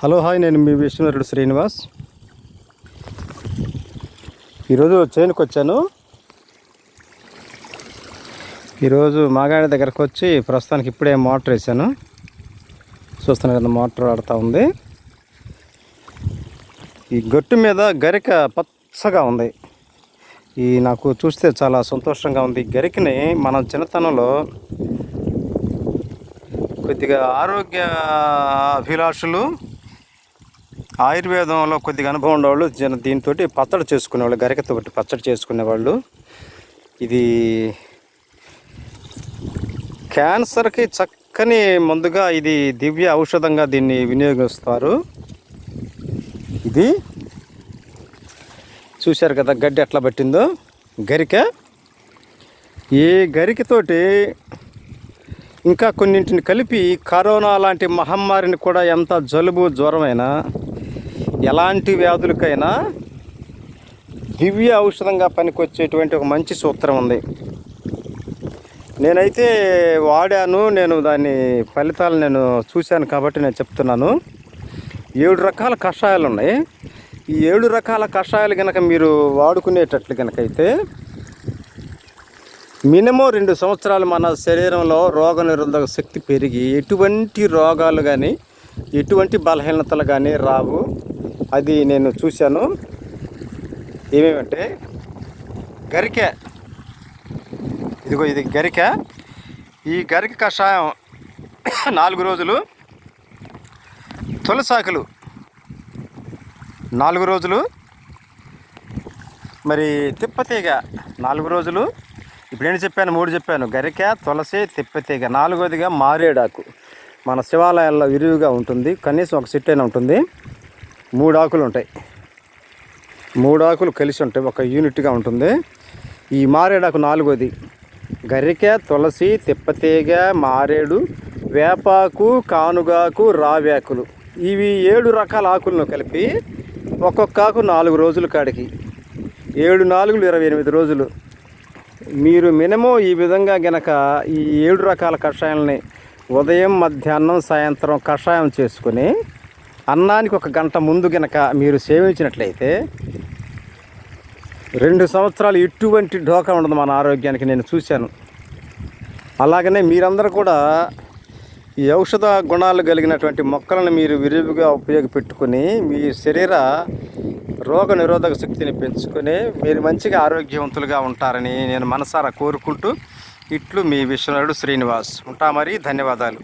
Hello hi, నేను మీ విష్ణువరుడు శ్రీనివాస్. ఈరోజు చేనుకు వచ్చాను. ఈరోజు మాగాడి దగ్గరకు వచ్చి ప్రస్తుతానికి ఇప్పుడే మోటార్ వేసాను. చూస్తున్నాను కదా, మోటార్ ఆడుతూ ఉంది. ఈ గట్టు మీద గరిక పచ్చగా ఉంది. నాకు చూస్తే చాలా సంతోషంగా ఉంది. గరికని మనం చిన్నతనంలో కొద్దిగా ఆరోగ్య అభిలాషులు, ఆయుర్వేదంలో కొద్దిగా అనుభవం ఉండేవాళ్ళు దీంతో పచ్చడి చేసుకునేవాళ్ళు, గరికతో పచ్చడి చేసుకునేవాళ్ళు. ఇది క్యాన్సర్కి చక్కని మందుగా, ఇది దివ్య ఔషధంగా దీన్ని వినియోగిస్తారు. ఇది చూశారు కదా, గడ్డి ఎట్లా పట్టిందో గరిక. ఈ గరికతోటి ఇంకా కొన్నింటిని కలిపి కరోనా లాంటి మహమ్మారిని కూడా, ఎంత జలుబు జ్వరమైనా, ఎలాంటి వ్యాధులకైనా దివ్య ఔషధంగా పనికొచ్చేటువంటి ఒక మంచి సూత్రం ఉంది. నేనైతే వాడాను, నేను దాని ఫలితాలు నేను చూశాను కాబట్టి నేను చెప్తున్నాను. 7 రకాల కషాయాలు ఉన్నాయి. ఈ 7 రకాల కషాయాలు కనుక మీరు వాడుకునేటట్లు కనుకైతే మినిమం 2 సంవత్సరాలు మన శరీరంలో రోగనిరోధక శక్తి పెరిగి ఎటువంటి రోగాలు కానీ, ఎటువంటి బలహీనతలు కానీ రావు. అది నేను చూశాను. ఏమేమంటే గరిక, ఇదిగో ఇది గరిక. ఈ గరిక కషాయం 4 రోజులు, తులసాకులు 4 రోజులు, మరి తిప్పతీగ 4 రోజులు. ఇప్పుడు ఏంటి చెప్పాను, 3 చెప్పాను. గరిక, తులసి, తిప్పతీగ. 4వదిగా మారేడాకు. మన శివాలయాల్లో విరివిగా ఉంటుంది, కనీసం ఒక చెట్టు అయినా ఉంటుంది. 3 ఆకులు ఉంటాయి, 3 ఆకులు కలిసి ఉంటాయి, ఒక యూనిట్గా ఉంటుంది. ఈ మారేడాకు 4వది. గరిక, తులసి, తిప్పతీగ, మారేడు, వేపాకు, కానుగాకు, రావ్యాకులు. ఇవి 7 రకాల ఆకులను కలిపి ఒక్కొక్క ఆకు 4 రోజుల కాడికి, 7 4 28 రోజులు. మీరు మినిమం ఈ విధంగా గనక ఈ 7 రకాల కషాయాలని ఉదయం, మధ్యాహ్నం, సాయంత్రం కషాయం చేసుకుని అన్నానికి 1 గంట ముందు గనక మీరు సేవించినట్లయితే 2 సంవత్సరాలు ఎటువంటి ఢోకా ఉండదు మన ఆరోగ్యానికి, నేను చూశాను. అలాగనే మీరందరూ కూడా ఈ ఔషధ గుణాలు కలిగినటువంటి మొక్కలను మీరు విరివిగా ఉపయోగపెట్టుకుని మీ శరీర రోగ నిరోధక శక్తిని పెంచుకొని మీరు మంచిగా ఆరోగ్యవంతులుగా ఉంటారని నేను మనసారా కోరుకుంటూ, ఇట్లు మీ విష్ణువరుడు శ్రీనివాస్. ఉంటా మరి. ధన్యవాదాలు.